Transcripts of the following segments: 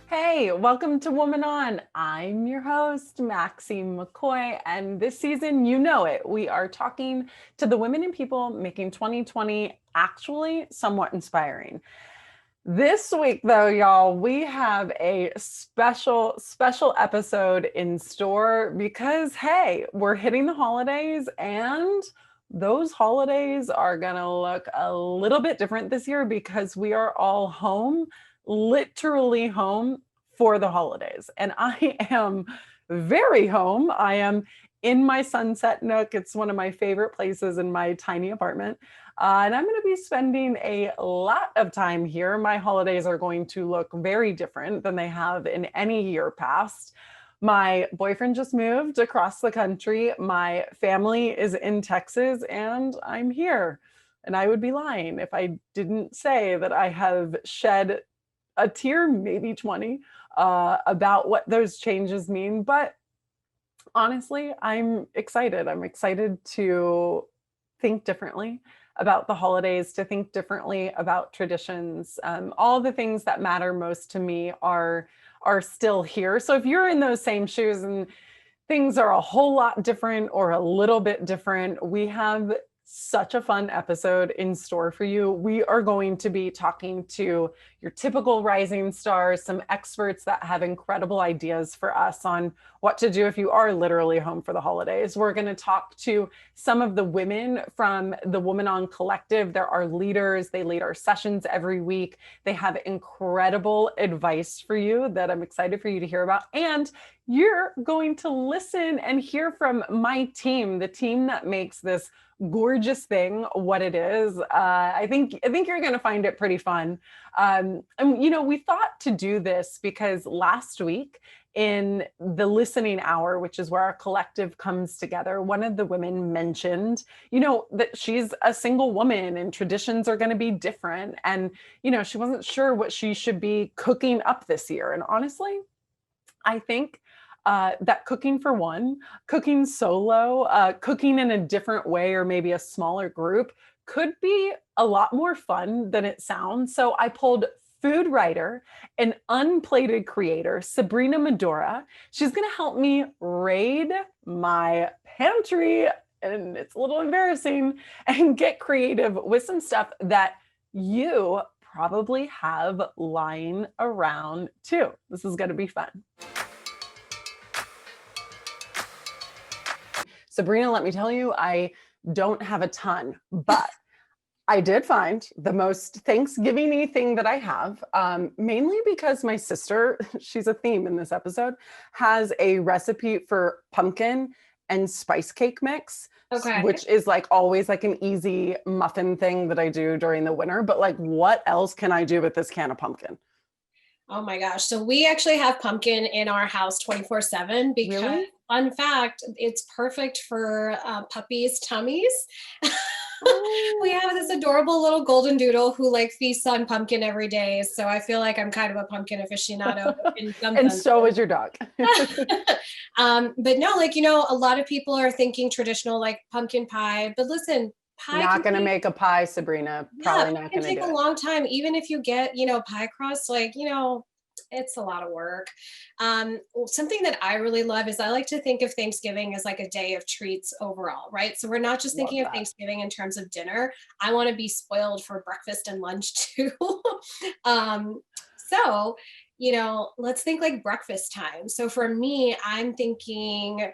Hey, welcome to Woman On. I'm your host, Maxie McCoy, and this season, you know it, we are talking to the women and people making 2020 actually somewhat inspiring. This week, though, y'all, we have a special episode in store because, hey, we're hitting the holidays and those holidays are going to look a little bit different this year because we are all home, literally home for the holidays. And I am very home. I am in my sunset nook. It's one of my favorite places in my tiny apartment. And I'm going to be spending a lot of time here. My holidays are going to look very different than they have in any year past. My boyfriend just moved across the country. My family is in Texas, and I'm here. And I would be lying if I didn't say that I have shed a tear, maybe 20, about what those changes mean. But honestly, I'm excited. I'm excited to think differently about the holidays, to think differently about traditions. All the things that matter most to me are still here. So if you're in those same shoes and things are a whole lot different or a little bit different, we have such a fun episode in store for you. We are going to be talking to your typical rising stars, some experts that have incredible ideas for us on what to do if you are literally home for the holidays. We're going to talk to some of the women from the Woman On Collective. There are leaders. They lead our sessions every week. They have incredible advice for you that I'm excited for you to hear about. And you're going to listen and hear from my team, the team that makes this gorgeous thing what it is. I think you're going to find it pretty fun. And we thought to do this because last week in the listening hour, which is where our collective comes together, one of the women mentioned, that she's a single woman and traditions are going to be different. And, she wasn't sure what she should be cooking up this year. And honestly, I think that cooking for one, cooking solo, cooking in a different way or maybe a smaller group could be a lot more fun than it sounds. So I pulled food writer and unplated creator, Sabrina Medora. She's going to help me raid my pantry, and it's a little embarrassing, and get creative with some stuff that you probably have lying around too. This is going to be fun. Sabrina, let me tell you, I don't have a ton, but I did find the most Thanksgiving-y thing that I have, mainly because my sister, she's a theme in this episode, has a recipe for pumpkin and spice cake mix, which is always an easy muffin thing that I do during the winter. But what else can I do with this can of pumpkin? Oh my gosh. So we actually have pumpkin in our house 24/7 because, really? Fun fact, it's perfect for puppies' tummies. We have this adorable little golden doodle who feasts on pumpkin every day. So I feel like I'm kind of a pumpkin aficionado in some And sense. so is your dog. But no, a lot of people are thinking traditional pumpkin pie. But listen, pie Not going to make a pie, Sabrina. Probably not going to do it. It can take a long time, even if you get, pie crust, it's a lot of work. Something that I really love is I like to think of Thanksgiving as a day of treats overall, right? So we're not just thinking of Thanksgiving in terms of dinner. I want to be spoiled for breakfast and lunch too. So, let's think breakfast time. So for me, I'm thinking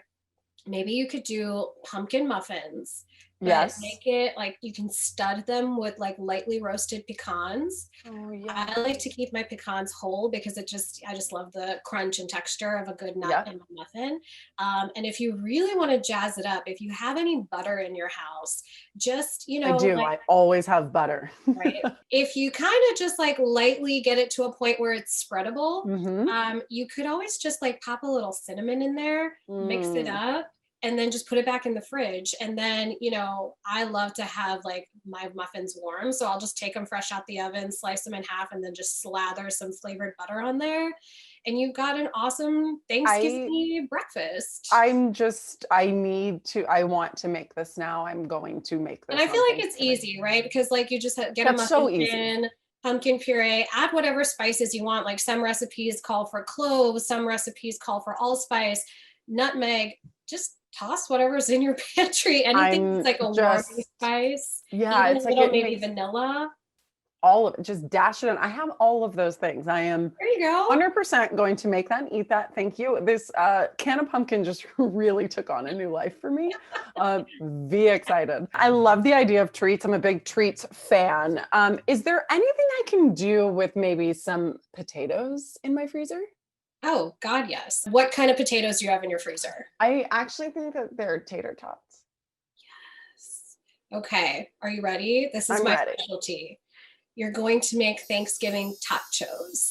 maybe you could do pumpkin muffins, but Yes. make it you can stud them with lightly roasted pecans. Oh, yeah. I like to keep my pecans whole because I just love the crunch and texture of a good nut in my muffin. And if you really want to jazz it up, if you have any butter in your house, just I do. I always have butter. Right. If you kind of just lightly get it to a point where it's spreadable, you could always just pop a little cinnamon in there, mix it up, and then just put it back in the fridge. And then, I love to have my muffins warm. So I'll just take them fresh out the oven, slice them in half, and then just slather some flavored butter on there. And you've got an awesome Thanksgiving breakfast. I want to make this now. I'm going to make this. And I feel like it's easy, right? Because you just get a muffin tin, pumpkin puree, add whatever spices you want. Like some recipes call for cloves, some recipes call for allspice, nutmeg, just toss whatever's in your pantry. Anything that's like a warming spice. Yeah, Even it's a like little maybe vanilla. All of it, just dash it in. I have all of those things. I am There you go. 100% going to make that and eat that. Thank you. This can of pumpkin just really took on a new life for me. Be excited. I love the idea of treats. I'm a big treats fan. Is there anything I can do with maybe some potatoes in my freezer? Oh, God, yes. What kind of potatoes do you have in your freezer? I actually think that they're tater tots. Yes. Okay. Are you ready? This is I'm my ready. specialty. You're going to make Thanksgiving tachos.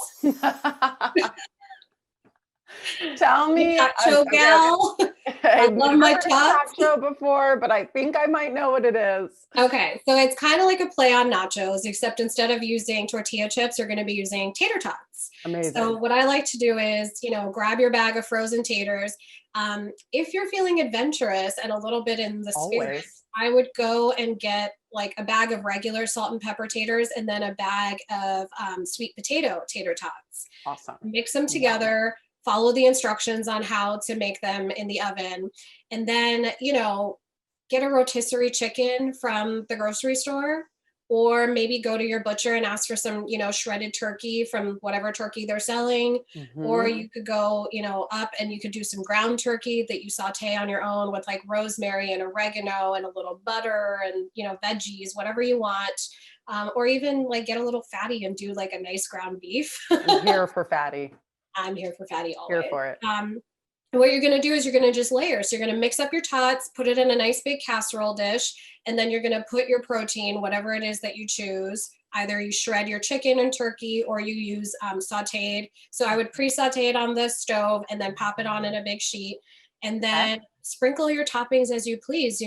Tell me. Tacho gal. I love my tots. Tacho before, but I think I might know what it is. Okay, so it's kind of like a play on nachos, except instead of using tortilla chips, you're going to be using tater tots. Amazing. So what I like to do is, grab your bag of frozen taters. If you're feeling adventurous and a little bit in the spirit, I would go and get like a bag of regular salt and pepper taters and then a bag of sweet potato tater tots. Awesome. Mix them together. Follow the instructions on how to make them in the oven. And then, get a rotisserie chicken from the grocery store, or maybe go to your butcher and ask for some, shredded turkey from whatever turkey they're selling. Or you could go, up and you could do some ground turkey that you saute on your own with like rosemary and oregano and a little butter and, veggies, whatever you want. Or even like get a little fatty and do like a nice ground beef. I'm here for fatty. I'm here for fatty always. Here for it. What you're going to do is you're going to just layer. So you're going to mix up your tots, put it in a nice big casserole dish, and then you're going to put your protein, whatever it is that you choose. Either you shred your chicken and turkey or you use sauteed. So I would pre-saute it on the stove and then pop it on in a big sheet. And then sprinkle your toppings as you please.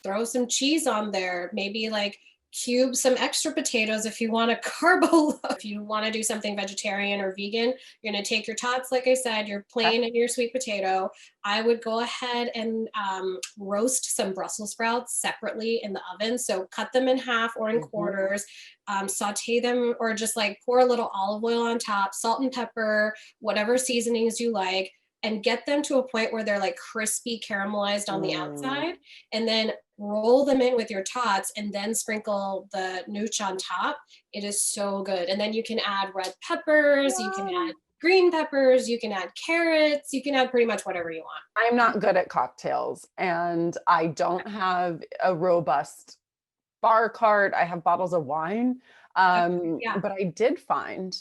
Throw some cheese on there, maybe like cube some extra potatoes if you want a carbo. If you want to do something vegetarian or vegan, you're going to take your tots, like I said, your plain and your sweet potato. I would go ahead and roast some Brussels sprouts separately in the oven. So cut them in half or in quarters, saute them, or just like pour a little olive oil on top, salt and pepper, whatever seasonings you like, and get them to a point where they're like crispy caramelized on the outside, and then roll them in with your tots and then sprinkle the nooch on top. It is so good. And then you can add red peppers, you can add green peppers, you can add carrots, you can add pretty much whatever you want. I'm not good at cocktails and I don't have a robust bar cart. I have bottles of wine. But I did find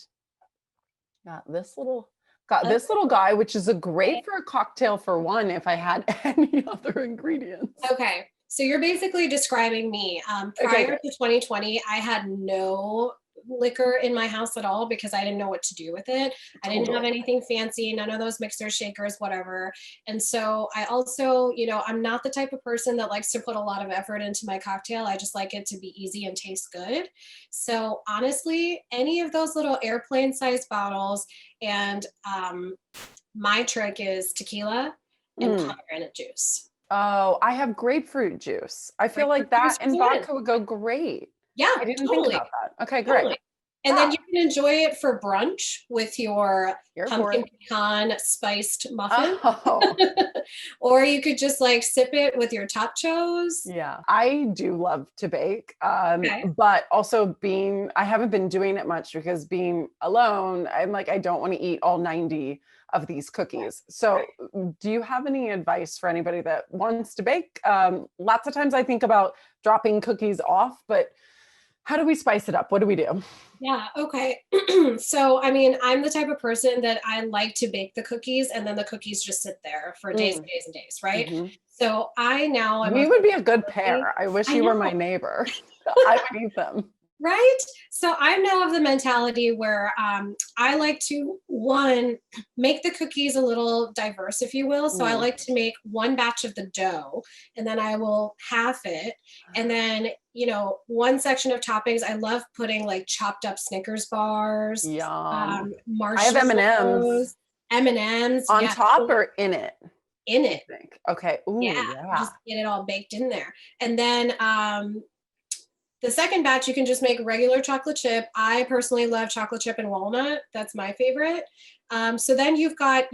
this little guy, which is a great for a cocktail for one, if I had any other ingredients. Okay. So you're basically describing me. Prior to 2020, I had no liquor in my house at all because I didn't know what to do with it. I didn't have anything fancy, none of those mixers, shakers, whatever. And so I also, I'm not the type of person that likes to put a lot of effort into my cocktail. I just like it to be easy and taste good. So honestly, any of those little airplane sized bottles, and my trick is tequila and pomegranate juice. Oh, I have grapefruit juice. I feel like that and vodka would go great. Yeah, I didn't think about that. Okay, great. Totally. And then you can enjoy it for brunch with your pumpkin pecan spiced muffin. Or you could just like sip it with your tachos. Yeah, I do love to bake. But also I haven't been doing it much because being alone, I'm like, I don't want to eat all 90 of these cookies. So do you have any advice for anybody that wants to bake? Lots of times I think about dropping cookies off, but how do we spice it up? What do we do? Yeah. Okay. So, I'm the type of person that I like to bake the cookies and then the cookies just sit there for days and days and days. Right. So we would be a good pair. I wish you were my neighbor. I would eat them. Right. So I'm now of the mentality where I like to, make the cookies a little diverse, if you will. So I like to make one batch of the dough and then I will half it. And then, one section of toppings, I love putting like chopped up Snickers bars, marshmallows. I have M&Ms. M&Ms. On top or in it? In it. Okay. Ooh, yeah. Just get it all baked in there. And then, The second batch, you can just make regular chocolate chip. I personally love chocolate chip and walnut. That's my favorite. So then you've got,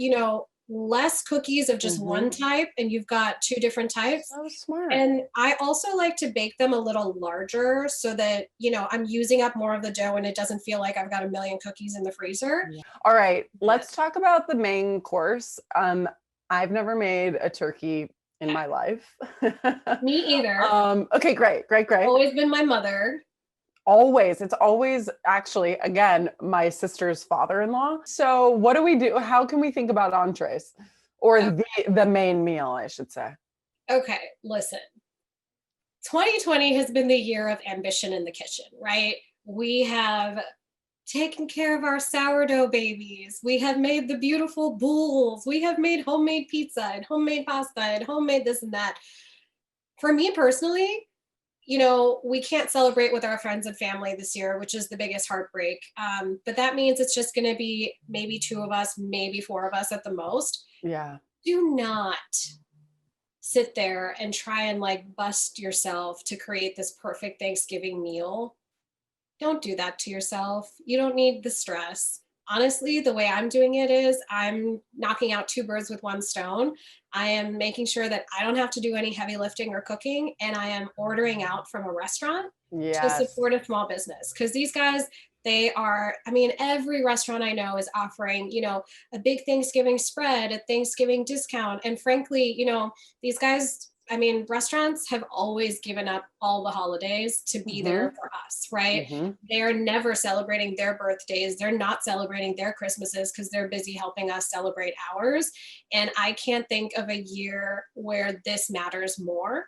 less cookies of just one type, and you've got 2 different types. Oh, smart. And I also like to bake them a little larger so that, I'm using up more of the dough and it doesn't feel like I've got a million cookies in the freezer. Yeah. All right, let's talk about the main course. I've never made a turkey in my life. Me either. Okay, great. Always been my mother. Always. It's always actually, again, my sister's father-in-law. So what do we do? How can we think about entrees or the main meal, I should say? Okay, listen. 2020 has been the year of ambition in the kitchen, right? We have taken care of our sourdough babies. We have made the beautiful boules. We have made homemade pizza and homemade pasta and homemade this and that. For me personally, we can't celebrate with our friends and family this year, which is the biggest heartbreak. But that means it's just going to be maybe 2 of us, maybe 4 of us at the most. Yeah. Do not sit there and try and bust yourself to create this perfect Thanksgiving meal. Don't do that to yourself. You don't need the stress. Honestly, the way I'm doing it is I'm knocking out 2 birds with 1 stone. I am making sure that I don't have to do any heavy lifting or cooking, and I am ordering out from a restaurant to support a small business. Because these guys, every restaurant I know is offering, a big Thanksgiving spread, a Thanksgiving discount. And frankly, these guys, restaurants have always given up all the holidays to be there for us, right? They're never celebrating their birthdays. They're not celebrating their Christmases because they're busy helping us celebrate ours. And I can't think of a year where this matters more.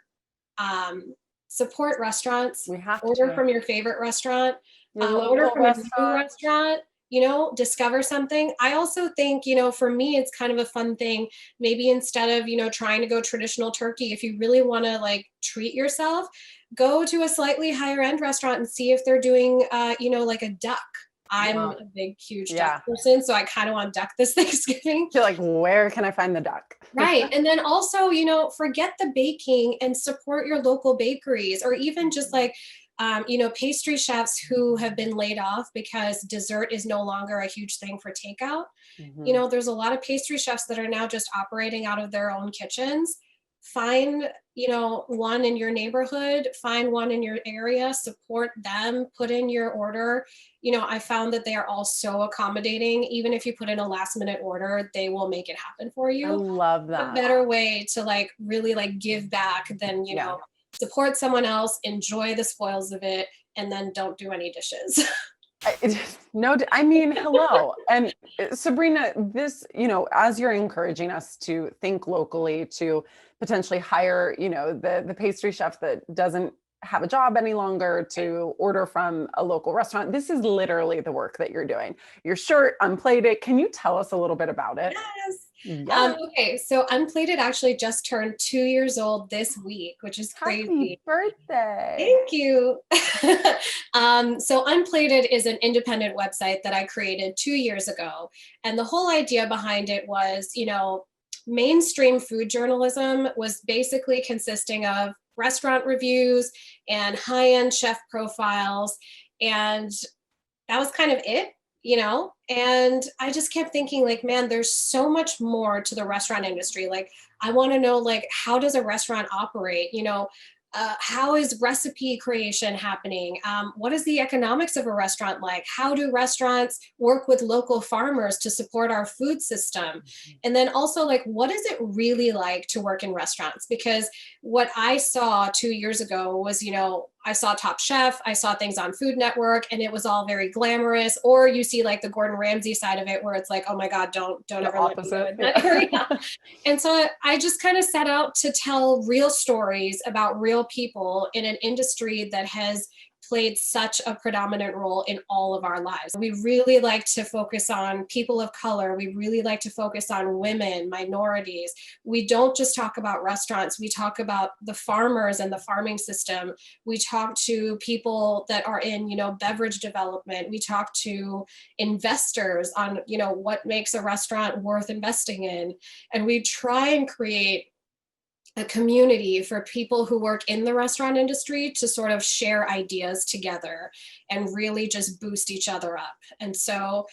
Support restaurants. We have order to. From your favorite restaurant. Order from a new restaurant. Discover something. I also think, for me, it's kind of a fun thing. Maybe instead of, trying to go traditional turkey, if you really want to treat yourself, go to a slightly higher end restaurant and see if they're doing, a duck. I'm a big, huge duck person, so I kind of want duck this Thanksgiving. You're where can I find the duck? Right. And then also, forget the baking and support your local bakeries, or even just pastry chefs who have been laid off because dessert is no longer a huge thing for takeout. There's a lot of pastry chefs that are now just operating out of their own kitchens. Find, one in your neighborhood, find one in your area, support them, put in your order. I found that they are all so accommodating. Even if you put in a last minute order, they will make it happen for you. I love that. A better way to really give back than, support someone else, enjoy the spoils of it, and then don't do any dishes. Hello. And Sabrina, this, as you're encouraging us to think locally, to potentially hire, the pastry chef that doesn't have a job any longer, to order from a local restaurant. This is literally the work that you're doing. Your shirt, Unplated. Can you tell us a little bit about it? Yes. Okay, so Unplated actually just turned 2 years old this week, which is crazy. Happy birthday. Thank you. So Unplated is an independent website that I created 2 years ago. And the whole idea behind it was, mainstream food journalism was basically consisting of restaurant reviews and high-end chef profiles. And that was kind of it. And I just kept thinking man, there's so much more to the restaurant industry. I want to know, how does a restaurant operate? How is recipe creation happening? What is the economics of a restaurant like? How do restaurants work with local farmers to support our food system? And then also, what is it really like to work in restaurants? Because what I saw 2 years ago was, I saw Top Chef, I saw things on Food Network, and it was all very glamorous. Or you see the Gordon Ramsay side of it, where it's oh my God, don't ever let me go in that area. And so I just kind of set out to tell real stories about real people in an industry that has played such a predominant role in all of our lives. We really like to focus on people of color. We really like to focus on women, minorities. We don't just talk about restaurants. We talk about the farmers and the farming system. We talk to people that are in, beverage development. We talk to investors on, what makes a restaurant worth investing in. And we try and create a community for people who work in the restaurant industry to sort of share ideas together and really just boost each other up. And so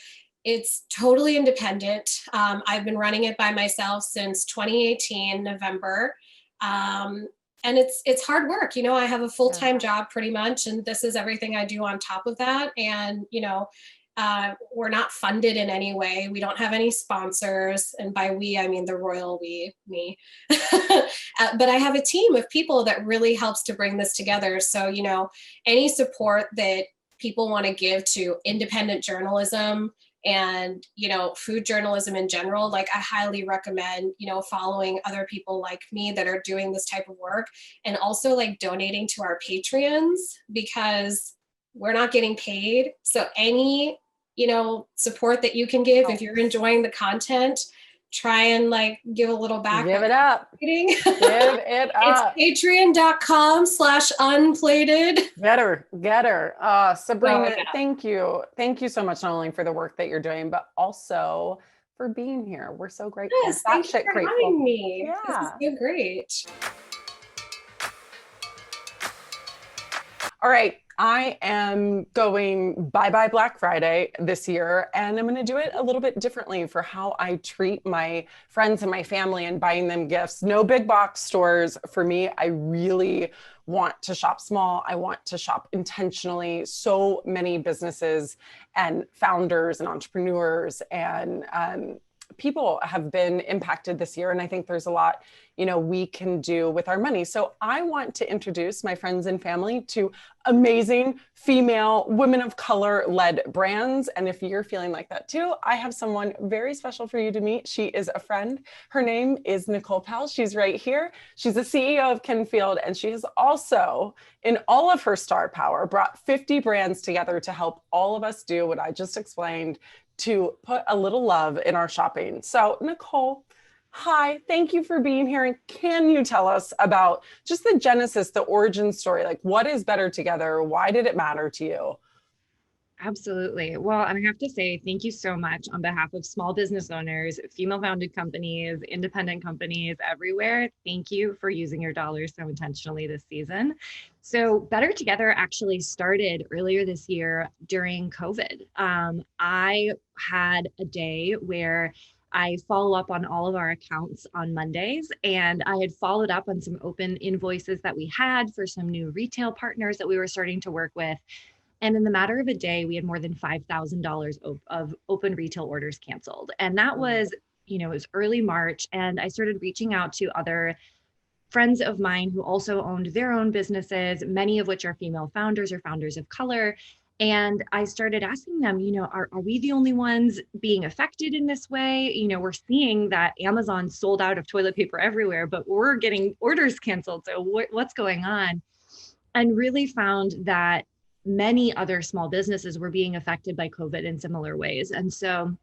it's totally independent. I've been running it by myself since 2018, November. And it's hard work. You know, I have a full-time job pretty much, and this is everything I do on top of that. And, you know, we're not funded in any way. We don't have any sponsors. And by we, I mean the royal we, me. But I have a team of people that really helps to bring this together. So, you know, any support that people want to give to independent journalism and, you know, food journalism in general, like I highly recommend, you know, following other people like me that are doing this type of work, and also like donating to our Patreons, because we're not getting paid. So any, you know, support that you can give, if you're enjoying the content, try and like give a little back. Give it up. Give it up. It's patreon.com/unplated. Get her. Sabrina, thank you. Thank you so much, not only for the work that you're doing, but also for being here. We're so grateful. Yes, thank you for having me. Yeah. This is so great. All right. I am going bye-bye Black Friday this year, and I'm going to do it a little bit differently for how I treat my friends and my family and buying them gifts. No big box stores for me. I really want to shop small. I want to shop intentionally. So many businesses and founders and entrepreneurs and people have been impacted this year. And I think there's a lot, you know, we can do with our money. So I want to introduce my friends and family to amazing female women of color led brands. And if you're feeling like that too, I have someone very special for you to meet. She is a friend. Her name is Nichole Powell. She's right here. She's the CEO of Kinfield. And she has also, in all of her star power, brought 50 brands together to help all of us do what I just explained, to put a little love in our shopping. So Nichole, hi, thank you for being here. And can you tell us about just the genesis, the origin story? Like, what is Better Together? Why did it matter to you? Absolutely. Well, and I have to say, thank you so much on behalf of small business owners, female founded companies, independent companies everywhere. Thank you for using your dollars so intentionally this season. So Better Together actually started earlier this year during COVID. I had a day where I follow up on all of our accounts on Mondays, and I had followed up on some open invoices that we had for some new retail partners that we were starting to work with. And in the matter of a day, we had more than $5,000 of open retail orders canceled. And that was, you know, it was early March. And I started reaching out to other friends of mine who also owned their own businesses, many of which are female founders or founders of color. And I started asking them, you know, are we the only ones being affected in this way? You know, we're seeing that Amazon sold out of toilet paper everywhere, but we're getting orders canceled. So what's going on? And really found that many other small businesses were being affected by COVID in similar ways. And so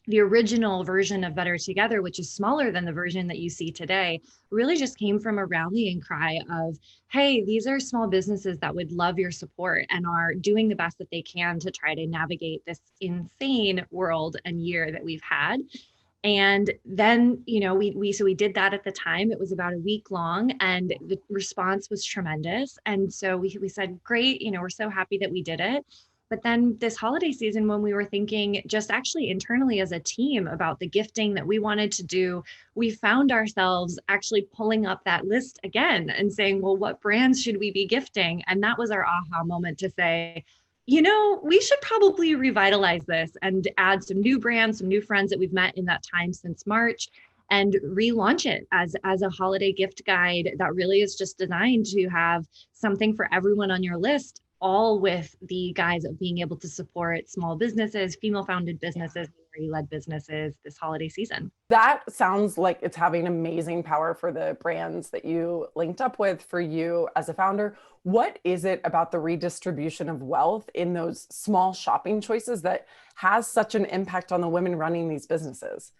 the original version of Better Together, which is smaller than the version that you see today, really just came from a rallying cry of, hey, these are small businesses that would love your support and are doing the best that they can to try to navigate this insane world and year that we've had. And then, you know, we did that at the time. It was about a week long, and the response was tremendous. And so we said, great, you know, we're so happy that we did it. But then this holiday season, when we were thinking just actually internally as a team about the gifting that we wanted to do, we found ourselves actually pulling up that list again and saying, well, what brands should we be gifting? And that was our aha moment to say, you know, we should probably revitalize this and add some new brands, some new friends that we've met in that time since March, and relaunch it as a holiday gift guide that really is just designed to have something for everyone on your list, all with the guise of being able to support small businesses, female founded businesses, minority-led businesses this holiday season. That sounds like it's having amazing power for the brands that you linked up with, for you as a founder. What is it about the redistribution of wealth in those small shopping choices that has such an impact on the women running these businesses?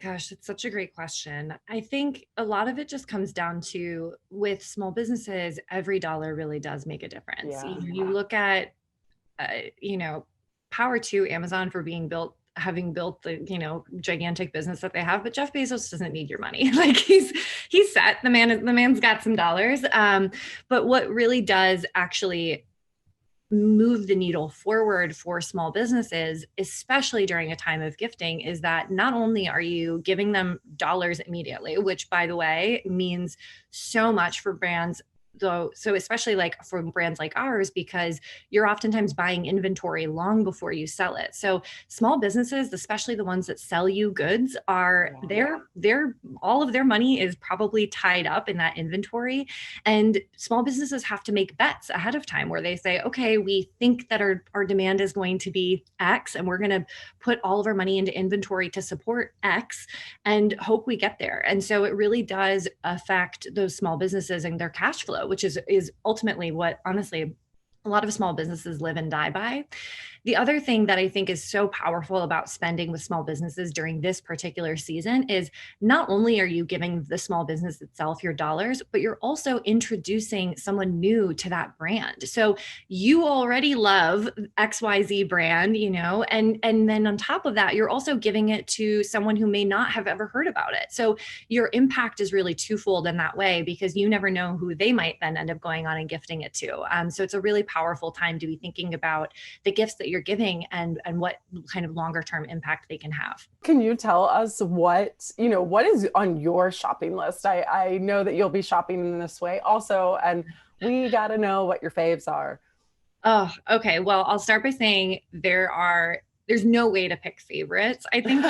Gosh, that's such a great question. I think a lot of it just comes down to, with small businesses, every dollar really does make a difference. Yeah. You look at, you know, power to Amazon for being built having built the, gigantic business that they have, but Jeff Bezos doesn't need your money. Like he's set. The man's got some dollars. But what really does actually move the needle forward for small businesses, especially during a time of gifting, is that not only are you giving them dollars immediately, which by the way means so much for brands, though, so especially like for brands like ours, because you're oftentimes buying inventory long before you sell it. So small businesses, especially the ones that sell you goods, are they're all of their money is probably tied up in that inventory. And small businesses have to make bets ahead of time where they say, okay, we think that our demand is going to be X, and we're going to put all of our money into inventory to support X and hope we get there. And so it really does affect those small businesses and their cash flow, which is ultimately what, honestly, a lot of small businesses live and die by. The other thing that I think is so powerful about spending with small businesses during this particular season is not only are you giving the small business itself your dollars, but you're also introducing someone new to that brand. So you already love XYZ brand, and then on top of that, you're also giving it to someone who may not have ever heard about it. So your impact is really twofold in that way, because you never know who they might then end up going on and gifting it to. So it's a really powerful time to be thinking about the gifts that you're giving and what kind of longer term impact they can have. Can you tell us what is on your shopping list? I know that you'll be shopping in this way also, and we got to know what your faves are. Oh, okay. Well, I'll start by saying there's no way to pick favorites, I think.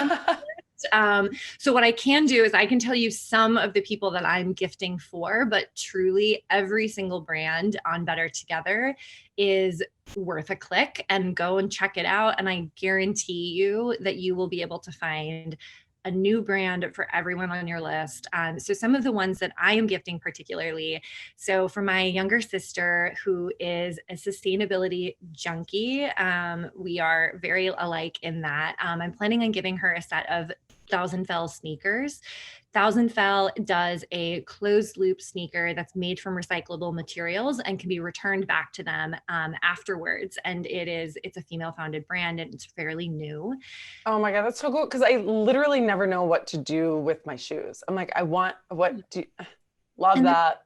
So what I can do is I can tell you some of the people that I'm gifting for, but truly every single brand on Better Together is worth a click, and go and check it out. And I guarantee you that you will be able to find a new brand for everyone on your list. So some of the ones that I am gifting particularly. So for my younger sister, who is a sustainability junkie, we are very alike in that. I'm planning on giving her a set of Thousand Fell sneakers. Thousand Fell does a closed loop sneaker that's made from recyclable materials and can be returned back to them afterwards. And it's a female founded brand, and it's fairly new. Oh my God, that's so cool. Because I literally never know what to do with my shoes. I'm like, love that.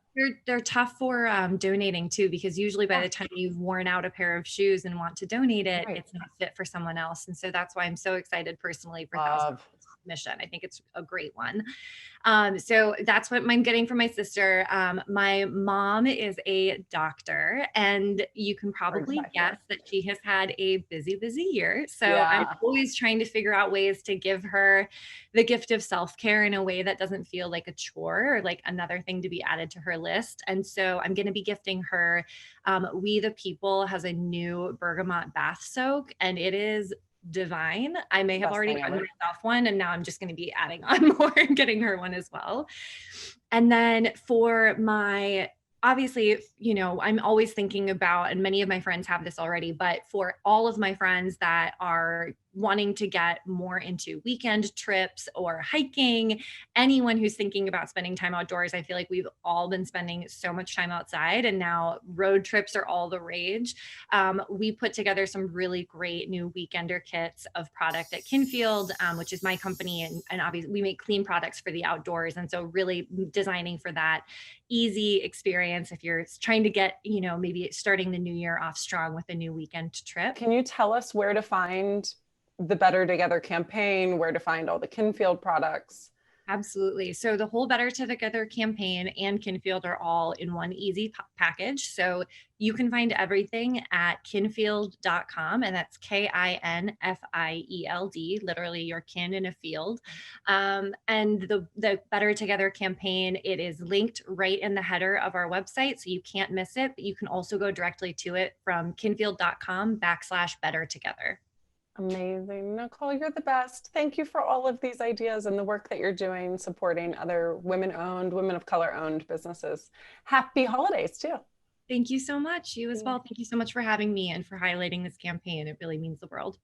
They're tough for donating too, because usually by the time you've worn out a pair of shoes and want to donate it, it's not fit for someone else. And so that's why I'm so excited personally for Thousand mission. I think it's a great one. So that's what I'm getting from my sister. My mom is a doctor, and you can probably guess that she has had a busy year. So I'm always trying to figure out ways to give her the gift of self-care in a way that doesn't feel like a chore or like another thing to be added to her list. And so I'm going to be gifting her We the People has a new bergamot bath soak, and it is divine. I may have already gotten myself one, and now I'm just going to be adding on more and getting her one as well. And then for my, obviously, I'm always thinking about, and many of my friends have this already, but for all of my friends that are wanting to get more into weekend trips or hiking, anyone who's thinking about spending time outdoors, I feel like we've all been spending so much time outside, and now road trips are all the rage. We put together some really great new weekender kits of product at Kinfield, which is my company, and obviously we make clean products for the outdoors. And so really designing for that easy experience if you're trying to get, maybe starting the new year off strong with a new weekend trip. Can you tell us where to find the Better Together campaign, where to find all the Kinfield products? Absolutely. So the whole Better Together campaign and Kinfield are all in one easy package. So you can find everything at kinfield.com, and that's Kinfield, literally your kin in a field. And the Better Together campaign, it is linked right in the header of our website, so you can't miss it, but you can also go directly to it from kinfield.com/Better Together. Amazing. Nichole, you're the best. Thank you for all of these ideas and the work that you're doing, supporting other women-owned, women of color-owned businesses. Happy holidays too. Thank you so much. You as well. Thank you so much for having me and for highlighting this campaign. It really means the world.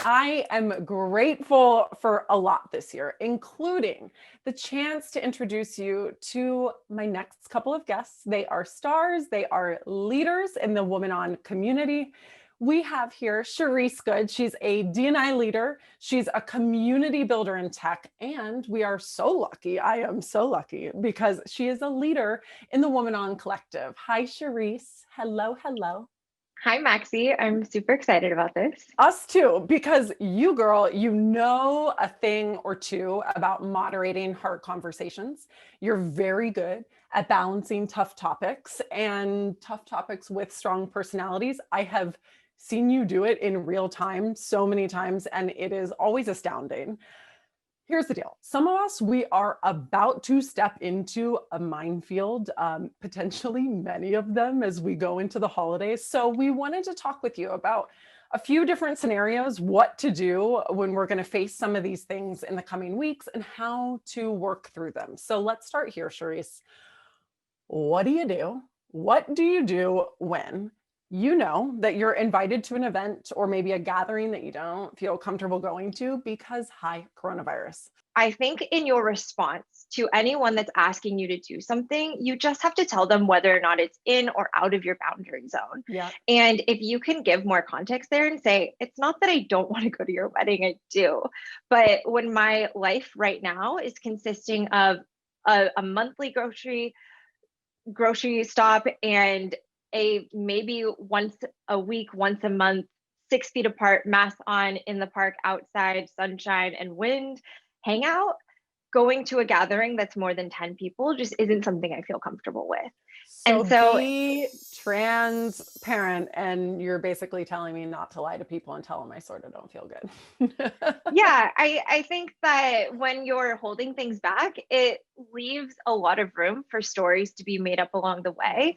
I am grateful for a lot this year, including the chance to introduce you to my next couple of guests. They are stars. They are leaders in the Woman On community. We have here Cherise Goode. She's a D&I leader. She's a community builder in tech. And we are so lucky, I am so lucky, because she is a leader in the Woman On Collective. Hi, Cherise. Hello, hello. Hi, Maxie. I'm super excited about this. Us too, because you, girl, you know a thing or two about moderating hard conversations. You're very good at balancing tough topics and tough topics with strong personalities. I have seen you do it in real time so many times, and it is always astounding. Here's the deal. Some of us, we are about to step into a minefield, potentially many of them as we go into the holidays. So we wanted to talk with you about a few different scenarios, what to do when we're going to face some of these things in the coming weeks and how to work through them. So let's start here, Cherise. What do you do? What do you do when you know that you're invited to an event or maybe a gathering that you don't feel comfortable going to because, hi, coronavirus? I think in your response to anyone that's asking you to do something, you just have to tell them whether or not it's in or out of your boundary zone. Yeah. And if you can give more context there and say, it's not that I don't want to go to your wedding, I do. But when my life right now is consisting of a monthly grocery stop and a maybe once a week, once a month, 6 feet apart, mask on in the park outside, sunshine and wind, hangout, going to a gathering that's more than 10 people just isn't something I feel comfortable with. So be transparent, and you're basically telling me not to lie to people and tell them I sort of don't feel good. Yeah, I think that when you're holding things back, it leaves a lot of room for stories to be made up along the way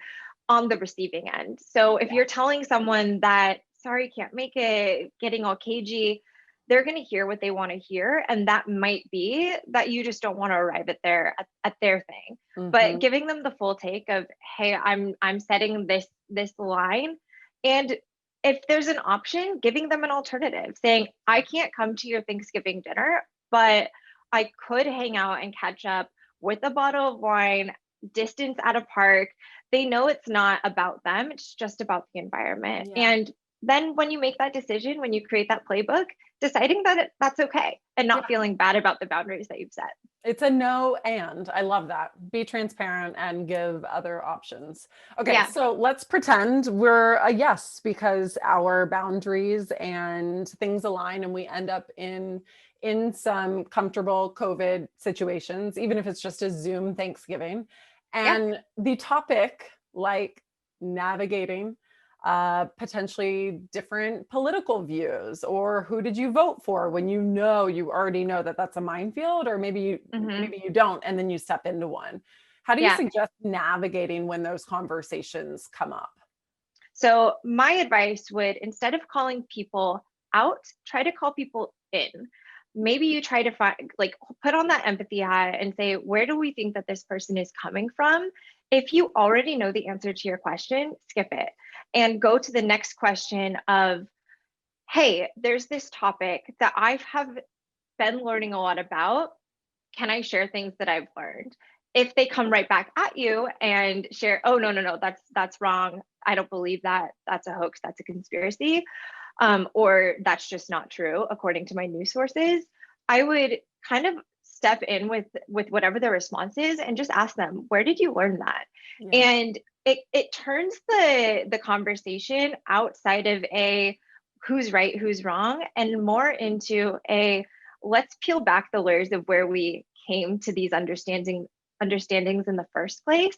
on the receiving end. So if you're telling someone that, sorry, can't make it, getting all cagey, they're going to hear what they want to hear. And that might be that you just don't want to arrive at their thing. Mm-hmm. But giving them the full take of, hey, I'm setting this line. And if there's an option, giving them an alternative, saying, I can't come to your Thanksgiving dinner, but I could hang out and catch up with a bottle of wine, distance at a park. They know it's not about them, it's just about the environment. Yeah. And then when you make that decision, when you create that playbook, deciding that that's okay and not feeling bad about the boundaries that you've set. It's a no, and I love that. Be transparent and give other options. Okay, so let's pretend we're a yes because our boundaries and things align and we end up in some comfortable COVID situations, even if it's just a Zoom Thanksgiving. And the topic, like navigating potentially different political views, or who did you vote for when you already know that that's a minefield, or maybe you don't, and then you step into one. How do you suggest navigating when those conversations come up? So my advice would, instead of calling people out, try to call people in. Maybe you try to put on that empathy hat and say, where do we think that this person is coming from? If you already know the answer to your question, skip it and go to the next question of, hey, there's this topic that I have been learning a lot about. Can I share things that I've learned? If they come right back at you and share, oh, no, that's wrong. I don't believe that. That's a hoax. That's a conspiracy. Or that's just not true, according to my news sources, I would kind of step in with whatever the response is and just ask them, where did you learn that? Yeah. And it turns the conversation outside of a who's right, who's wrong, and more into a let's peel back the layers of where we came to these understandings in the first place.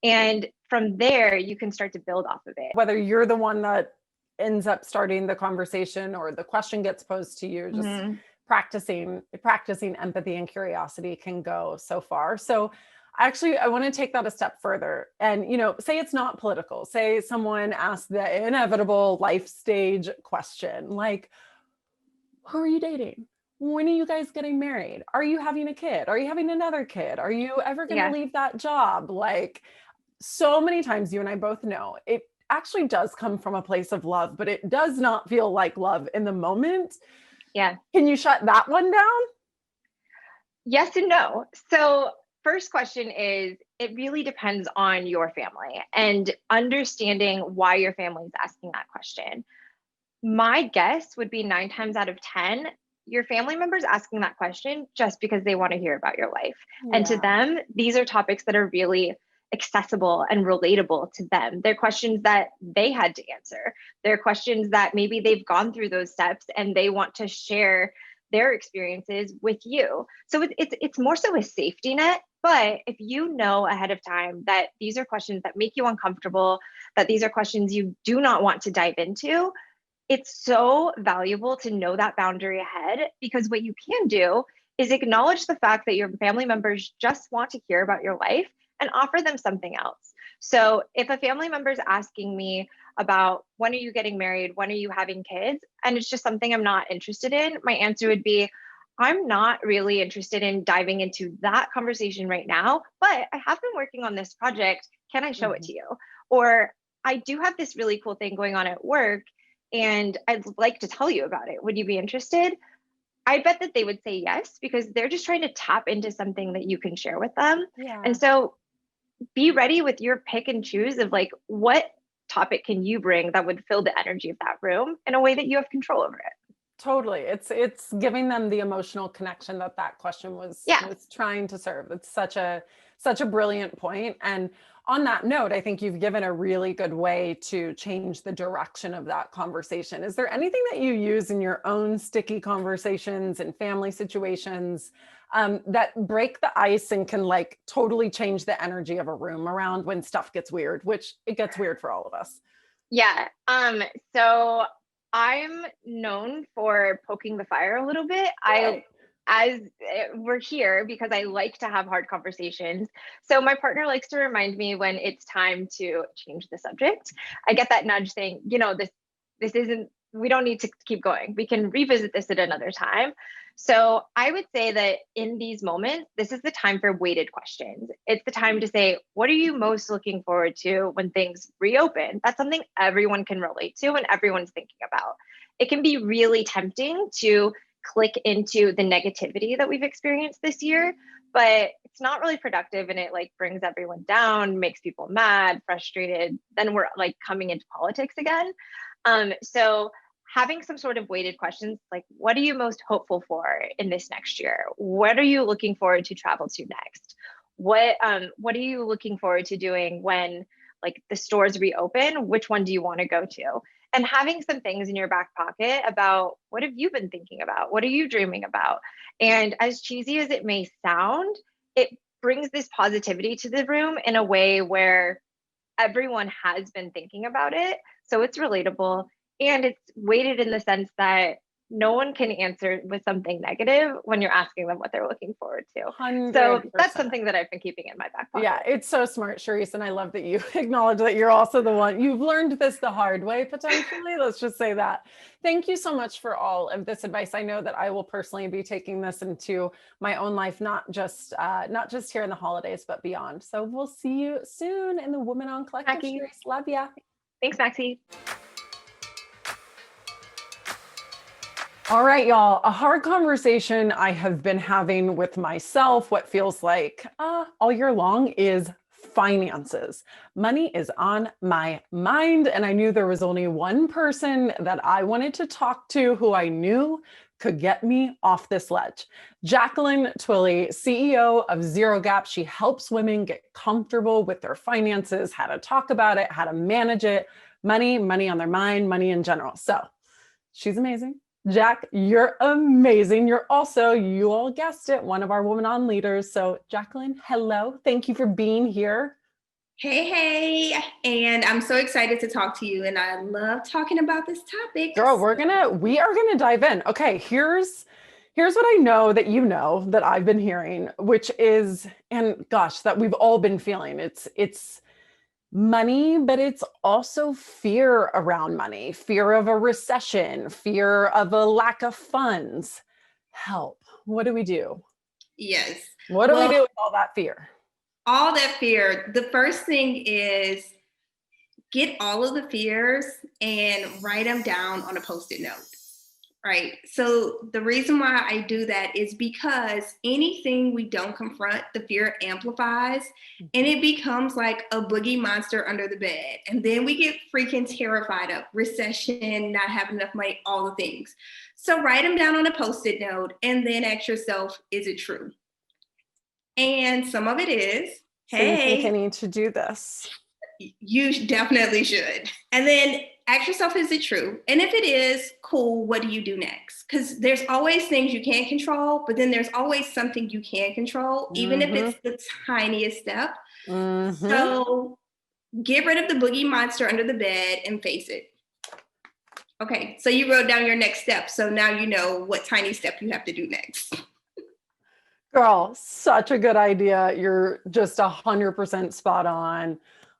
And from there, you can start to build off of it. Whether you're the one that ends up starting the conversation or the question gets posed to you, just practicing empathy and curiosity can go so far. So actually, I want to take that a step further and, say it's not political. Say someone asks the inevitable life stage question, like, who are you dating? When are you guys getting married? Are you having a kid? Are you having another kid? Are you ever going to leave that job? Like, so many times you and I both know it actually does come from a place of love, but it does not feel like love in the moment. Yeah. Can you shut that one down? Yes and no. So first question is, it really depends on your family and understanding why your family is asking that question. my guess would be 9 times out of 10, your family members asking that question just because they want to hear about your life. Yeah. And to them, these are topics that are really accessible and relatable to them. They're questions that they had to answer. They're questions that maybe they've gone through those steps and they want to share their experiences with you. So it's more so a safety net. But if you know ahead of time that these are questions that make you uncomfortable, that these are questions you do not want to dive into, it's so valuable to know that boundary ahead, because what you can do is acknowledge the fact that your family members just want to hear about your life and offer them something else. So if a family member is asking me about when are you getting married, when are you having kids, and it's just something I'm not interested in, my answer would be, I'm not really interested in diving into that conversation right now, but I have been working on this project. Can I show it to you? Or I do have this really cool thing going on at work and I'd like to tell you about it. Would you be interested? I bet that they would say yes, because they're just trying to tap into something that you can share with them. Yeah. And so be ready with your pick and choose of like, what topic can you bring that would fill the energy of that room in a way that you have control over it. Totally. It's giving them the emotional connection that question was trying to serve. It's such a brilliant point. And on that note, I think you've given a really good way to change the direction of that conversation. Is there anything that you use in your own sticky conversations and family situations that break the ice and can like totally change the energy of a room around when stuff gets weird, which it gets weird for all of us? Yeah. So I'm known for poking the fire a little bit. As we're here because I like to have hard conversations. So my partner likes to remind me when it's time to change the subject. I get that nudge saying, this isn't, we don't need to keep going. We can revisit this at another time. So I would say that in these moments, this is the time for weighted questions. It's the time to say, what are you most looking forward to when things reopen? That's something everyone can relate to and everyone's thinking about. It can be really tempting to click into the negativity that we've experienced this year, but it's not really productive, and it like brings everyone down, makes people mad, frustrated. Then we're like coming into politics again. So having some sort of weighted questions, like what are you most hopeful for in this next year? What are you looking forward to travel to next? What are you looking forward to doing when like the stores reopen? Which one do you want to go to? And having some things in your back pocket about what have you been thinking about? What are you dreaming about? And as cheesy as it may sound, it brings this positivity to the room in a way where everyone has been thinking about it. So it's relatable and it's weighted in the sense that no one can answer with something negative when you're asking them what they're looking forward to. 100%. So that's something that I've been keeping in my back pocket. Yeah, it's so smart, Sharissa. And I love that you acknowledge that you're also the one, you've learned this the hard way, potentially. Let's just say that. Thank you so much for all of this advice. I know that I will personally be taking this into my own life, not just here in the holidays, but beyond. So we'll see you soon in the Woman on Collective. Cherise, love ya. Thanks, Maxie. All right, y'all, a hard conversation I have been having with myself, what feels like all year long, is finances. Money is on my mind, and I knew there was only one person that I wanted to talk to who I knew could get me off this ledge. Jacqueline Twillie, CEO of Zero Gap. She helps women get comfortable with their finances, how to talk about it, how to manage it, money on their mind, money in general. So she's amazing. Jack, you're amazing. You're also, you all guessed it, one of our Woman On leaders. So Jacqueline, hello. Thank you for being here. Hey, and I'm so excited to talk to you. And I love talking about this topic. Girl, we are gonna dive in. Okay, here's what I know that I've been hearing, which is, and gosh, that we've all been feeling. It's money, but it's also fear around money, fear of a recession, fear of a lack of funds. Help. What do we do? Yes. What do we do with all that fear? All that fear. The first thing is get all of the fears and write them down on a Post-it note, Right. So the reason why I do that is because anything we don't confront, the fear amplifies and it becomes like a boogie monster under the bed. And then we get freaking terrified of recession, not having enough money, all the things. So write them down on a Post-it note and then ask yourself, is it true? And some of it is, So you think I hey, need to do this? you definitely should. And then ask yourself, is it true? And if it is, cool, what do you do next? Because there's always things you can't control, but then there's always something you can control, even if it's the tiniest step. So get rid of the boogie monster under the bed and face it. Okay, so you wrote down your next step. So now you know what tiny step you have to do next. Girl, such a good idea. You're just 100% spot on.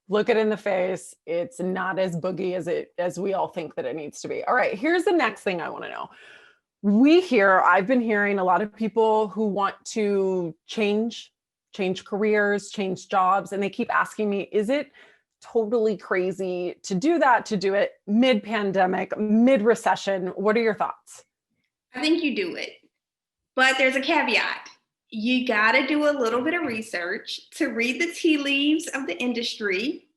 Look it in the face. It's not as boogie as we all think that it needs to be. All right, here's the next thing I want to know. I've been hearing a lot of people who want to change careers, change jobs, and they keep asking me, is it totally crazy to do that, to do it mid-pandemic, mid-recession? What are your thoughts? I think you do it, but there's a caveat. You got to do a little bit of research to read the tea leaves of the industry.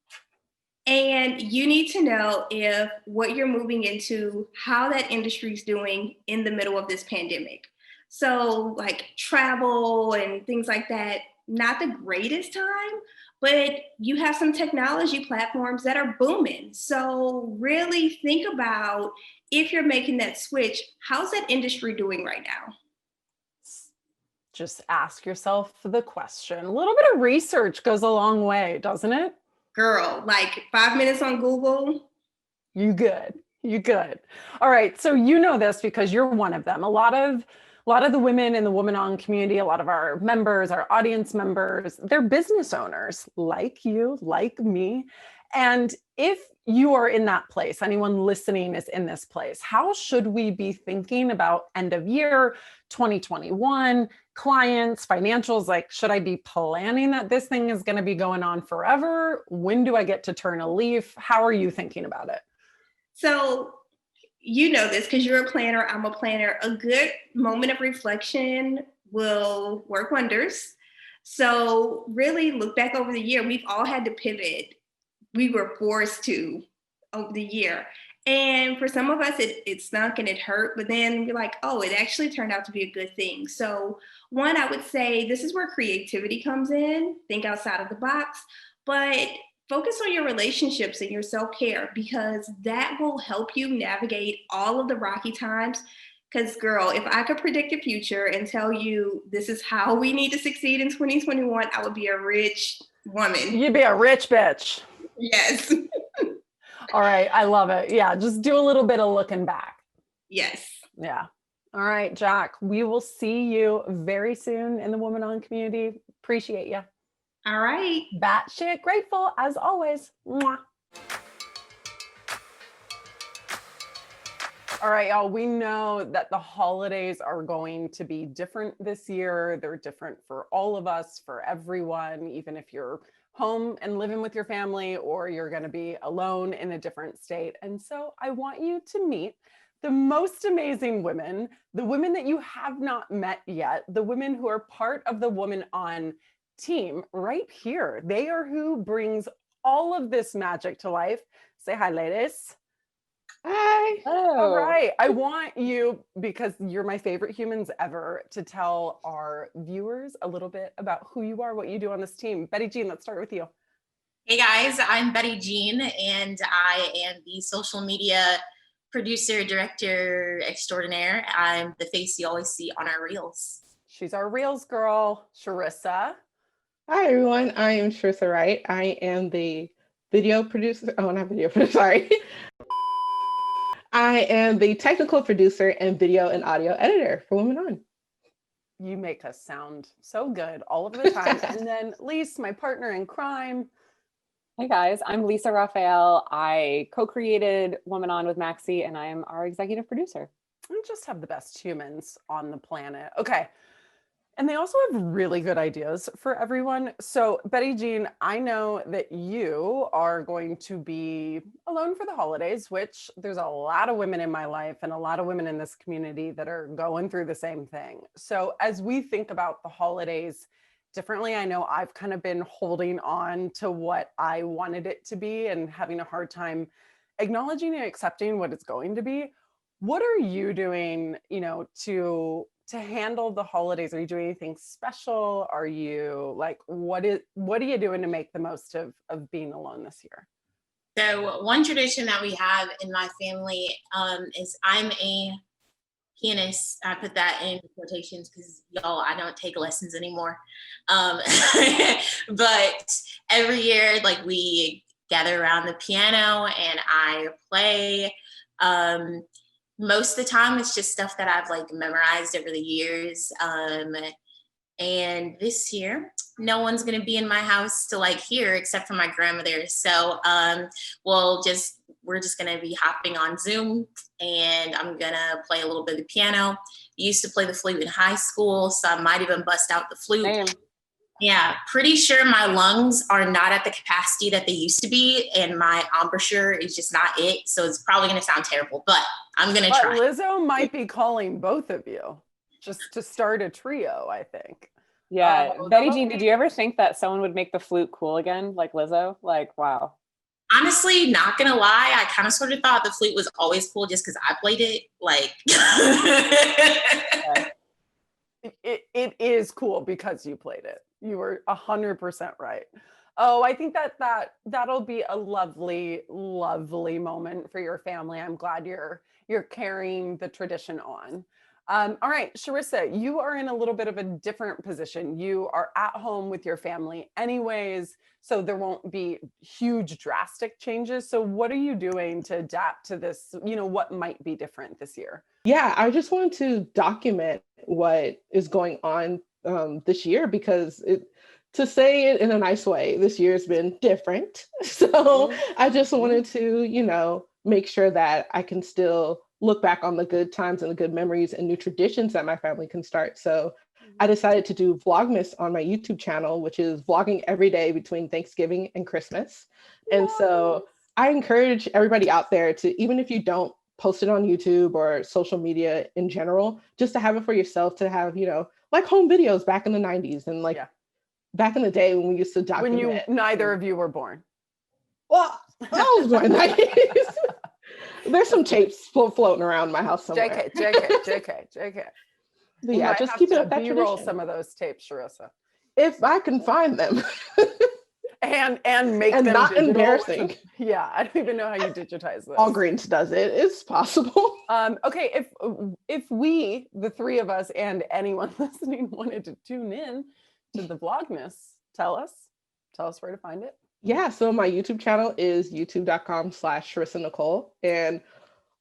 And you need to know if what you're moving into, how that industry is doing in the middle of this pandemic. So like travel and things like that, not the greatest time, but you have some technology platforms that are booming. So really think about if you're making that switch, how's that industry doing right now? Just ask yourself the question. A little bit of research goes a long way, doesn't it? Girl, like 5 minutes on Google. You good. All right. So you know this because you're one of them. A lot of the women in the Woman On community, a lot of our members, our audience members, they're business owners like you, like me. And if you are in that place, anyone listening is in this place, how should we be thinking about end of year 2021, clients, financials? Like, should I be planning that this thing is going to be going on forever? When do I get to turn a leaf? How are you thinking about it? So you know this because you're a planner, I'm a planner. A good moment of reflection will work wonders. So really look back over the year. We've all had to pivot. We were forced to over the year. And for some of us, it stunk and it hurt, but then you're like, oh, it actually turned out to be a good thing. So one, I would say this is where creativity comes in. Think outside of the box, but focus on your relationships and your self-care because that will help you navigate all of the rocky times. Because girl, if I could predict the future and tell you this is how we need to succeed in 2021, I would be a rich woman. You'd be a rich bitch. Yes. All right. I love it. Yeah. Just do a little bit of looking back. Yes. Yeah. All right, Jack, we will see you very soon in the Woman On community. Appreciate you. All right. Batshit grateful as always. Mwah. All right, y'all, we know that the holidays are going to be different this year. They're different for all of us, for everyone, even if you're home and living with your family or you're going to be alone in a different state. And so I want you to meet the most amazing women, the women that you have not met yet, the women who are part of the Woman On team right here. They are who brings all of this magic to life. Say hi, ladies. Hi. All right. I want you, because you're my favorite humans ever, to tell our viewers a little bit about who you are, what you do on this team. Betty Jean, let's start with you. Hey guys, I'm Betty Jean, and I am the social media producer, director extraordinaire. I'm the face you always see on our reels. She's our reels girl. Sharissa. Hi, everyone. I am Sharissa Wright. I am the video producer. Oh, not video producer, sorry. I am the technical producer and video and audio editor for Women On. You make us sound so good all of the time. And then Lise, my partner in crime. Hey guys, I'm Lisa Raphael. I co-created Woman On with Maxie, and I am our executive producer. We just have the best humans on the planet. Okay. And they also have really good ideas for everyone. So, Betty Jean, I know that you are going to be alone for the holidays, which there's a lot of women in my life and a lot of women in this community that are going through the same thing. So, as we think about the holidays differently, I know I've kind of been holding on to what I wanted it to be and having a hard time acknowledging and accepting what it's going to be. What are you doing, to handle the holidays? Are you doing anything special? Are you like, what are you doing to make the most of being alone this year? So one tradition that we have in my family is I'm a pianist. I put that in quotations because y'all, I don't take lessons anymore. But every year, like we gather around the piano and I play. Most of the time it's just stuff that I've like memorized over the years. And this year, no one's gonna be in my house to like hear except for my grandmother. So we're just gonna be hopping on Zoom and I'm gonna play a little bit of the piano. I used to play the flute in high school, so I might even bust out the flute. Damn. Yeah, pretty sure my lungs are not at the capacity that they used to be, and my embouchure is just not it. So it's probably going to sound terrible, but I'm going to try. Lizzo might be calling both of you just to start a trio, I think. Yeah. Betty Jean, did you ever think that someone would make the flute cool again, like Lizzo? Like, wow. Honestly, not going to lie, I kind of sort of thought the flute was always cool just because I played it. Like, it is cool because you played it. You were 100% right. Oh, I think that'll be a lovely, lovely moment for your family. I'm glad you're carrying the tradition on. All right, Sharissa, you are in a little bit of a different position. You are at home with your family anyways, so there won't be huge drastic changes. So what are you doing to adapt to this? What might be different this year? Yeah, I just wanted to document what is going on this year, because to say it in a nice way, this year's been different. So I just wanted to, make sure that I can still look back on the good times and the good memories and new traditions that my family can start. So I decided to do Vlogmas on my YouTube channel, which is vlogging every day between Thanksgiving and Christmas. And so I encourage everybody out there to, even if you don't post it on YouTube or social media in general, just to have it for yourself, to have, like home videos back in the 90s and back in the day when we used to document. When neither of you were born. Well, I was born in the 90s. There's some tapes floating around my house somewhere. JK. But yeah, just keep it up that B-roll tradition. some of those tapes, Sharissa. If I can find them. and make and them not digital, embarrassing. Yeah, I don't even know how you digitize this. Walgreens does it. It's possible. Okay, if we, the three of us, and anyone listening wanted to tune in to the Vlogmas, tell us where to find it. Yeah, so my YouTube channel is youtube.com/Sharissa Nichole, and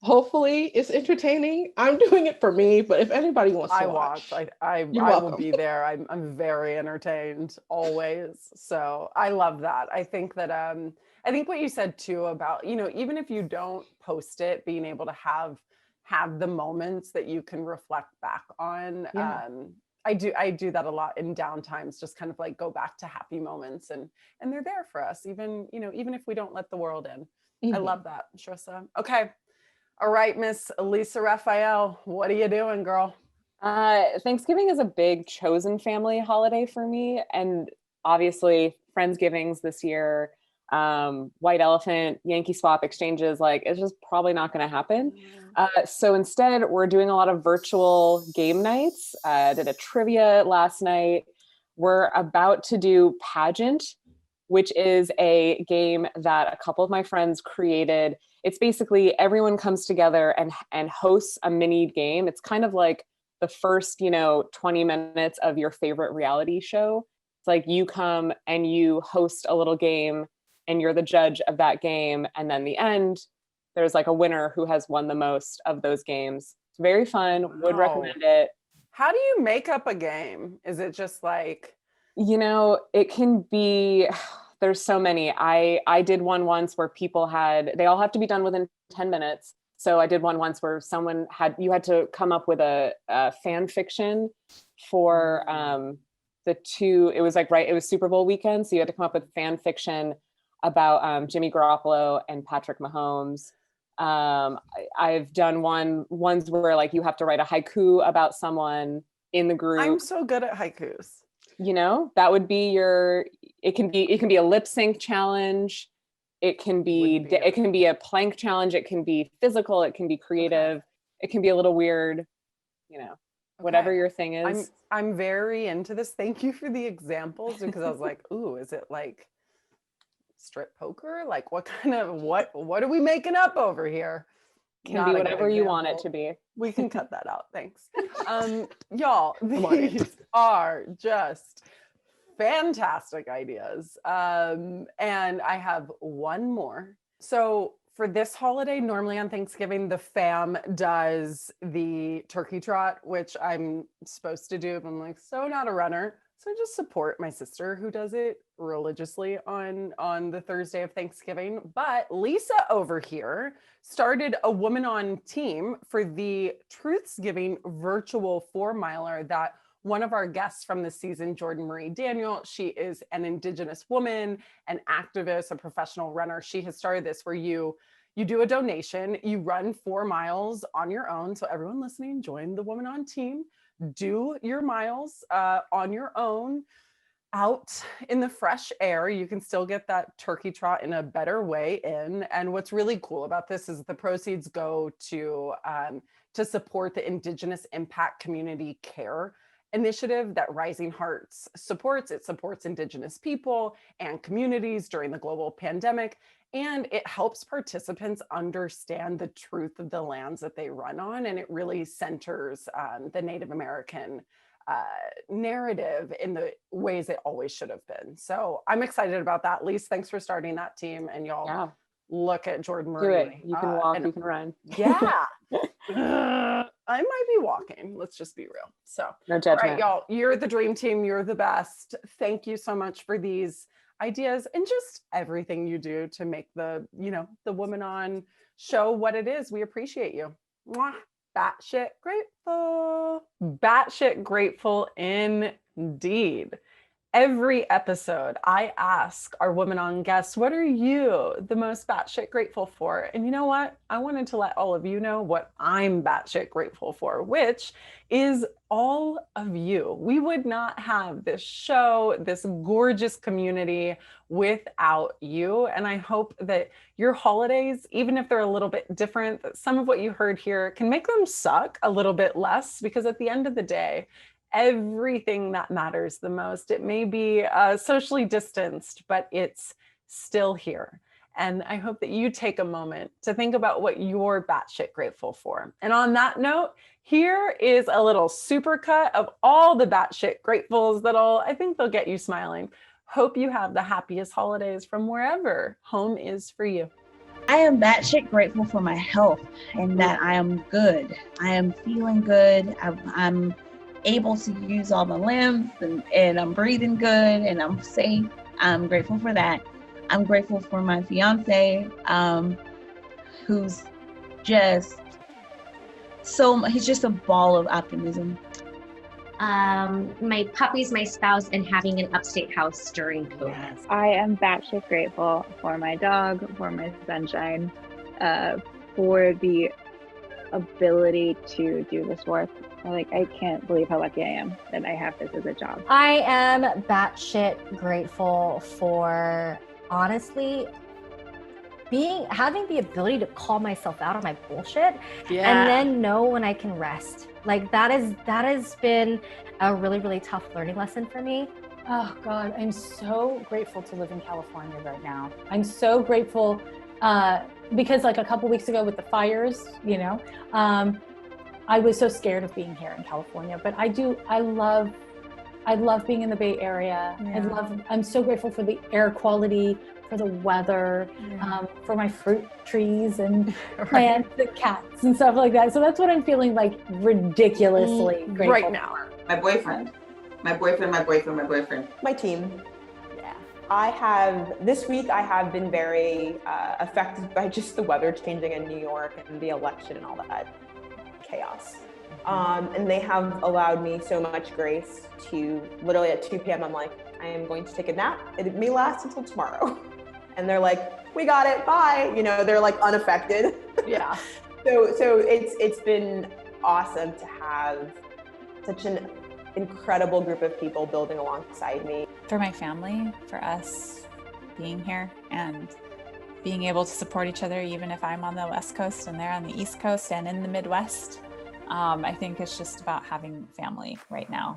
hopefully it's entertaining. I'm doing it for me, but if anybody wants to watch, I will be there. I'm very entertained always. So I love that. I think that I think what you said too about, even if you don't post it, being able to have the moments that you can reflect back on. Yeah. I do that a lot in downtimes, just kind of like go back to happy moments, and they're there for us, even if we don't let the world in. Mm-hmm. I love that, Sharissa. Okay. All right, Miss Lisa Raphael, what are you doing, girl? Thanksgiving is a big chosen family holiday for me. And obviously Friendsgivings this year, white elephant, Yankee swap exchanges, like it's just probably not going to happen. So instead we're doing a lot of virtual game nights. Did a trivia last night. We're about to do Pageant, which is a game that a couple of my friends created. It's basically everyone comes together and hosts a mini game. It's kind of like the first, 20 minutes of your favorite reality show. It's like you come and you host a little game and you're the judge of that game. And then the end, there's like a winner who has won the most of those games. It's very fun. Wow. Would recommend it. How do you make up a game? Is it just like... it can be... There's so many. I did one once where they all have to be done within 10 minutes. So I did one once where you had to come up with a fan fiction for it was like, right, it was Super Bowl weekend. So you had to come up with fan fiction about Jimmy Garoppolo and Patrick Mahomes. I've done ones where like you have to write a haiku about someone in the group. I'm so good at haikus. You know, that would be it can be a lip sync challenge. It can be a plank challenge. It can be physical. It can be creative. Okay. It can be a little weird, you know, whatever your thing is. I'm very into this. Thank you for the examples, because I was like, ooh, is it like strip poker? Like what are we making up over here? Can be whatever you want it to be. We can cut that out. Thanks. Y'all, these are just fantastic ideas. And I have one more. So for this holiday, normally on Thanksgiving, the fam does the turkey trot, which I'm supposed to do, but I'm like, so not a runner. So I just support my sister who does it religiously on the Thursday of Thanksgiving. But Lisa over here started a Woman On team for the Truthsgiving virtual 4-miler that one of our guests from this season, Jordan Marie Daniel, she is an Indigenous woman, an activist, a professional runner. She has started this where you do a donation, you run 4 miles on your own. So everyone listening, join the Woman On team. Do your miles on your own out in the fresh air. You can still get that turkey trot in a better way in. And what's really cool about this is the proceeds go to support the Indigenous Impact Community Care initiative that Rising Hearts supports. It supports Indigenous people and communities during the global pandemic. And it helps participants understand the truth of the lands that they run on. And it really centers the Native American narrative in the ways it always should have been. So I'm excited about that. Lise, thanks for starting that team. And y'all look at Jordan Marie. Do it. You can walk, you can run. Yeah. I might be walking. Let's just be real. So, no judgment. All right, y'all, you're the dream team. You're the best. Thank you so much for these ideas and just everything you do to make the Woman On show what it is. We appreciate you. Mwah. Batshit grateful. Batshit grateful indeed. Every episode, I ask our Woman On guests, what are you the most batshit grateful for? And you know what? I wanted to let all of you know what I'm batshit grateful for, which is all of you. We would not have this show, this gorgeous community without you. And I hope that your holidays, even if they're a little bit different, that some of what you heard here can make them suck a little bit less, because at the end of the day, everything that matters the most, it may be socially distanced, but it's still here. And I hope that you take a moment to think about what you're batshit grateful for. And on that note, here is a little supercut of all the batshit gratefuls I think they'll get you smiling. Hope you have the happiest holidays from wherever home is for you. I am batshit grateful for my health and that I am good. I am feeling good. I'm able to use all my limbs and I'm breathing good and I'm safe. I'm grateful for that. I'm grateful for my fiance, who's just he's just a ball of optimism. My puppies, my spouse, and having an upstate house during COVID. Yes. I am batshit grateful for my dog, for my sunshine, for the ability to do this work. I can't believe how lucky I am that I have this as a job. I am batshit grateful for, honestly, having the ability to call myself out on my bullshit and then know when I can rest. That has been a really, really tough learning lesson for me. Oh God, I'm so grateful to live in California right now. I'm so grateful because a couple weeks ago with the fires, I was so scared of being here in California, but I love being in the Bay Area. Yeah. I'm so grateful for the air quality, for the weather, for my fruit trees and plants, the cats and stuff like that. So that's what I'm feeling ridiculously grateful right now. My boyfriend. My team. This week I have been very affected by just the weather changing in New York and the election and all that chaos. And they have allowed me so much grace to literally at 2 p.m. I'm like, I am going to take a nap. It may last until tomorrow. And they're like, we got it, bye. You know, they're like unaffected. Yeah. So it's been awesome to have such an incredible group of people building alongside me. For my family, for us being here and being able to support each other, even if I'm on the West Coast and they're on the East Coast and in the Midwest. I think it's just about having family right now.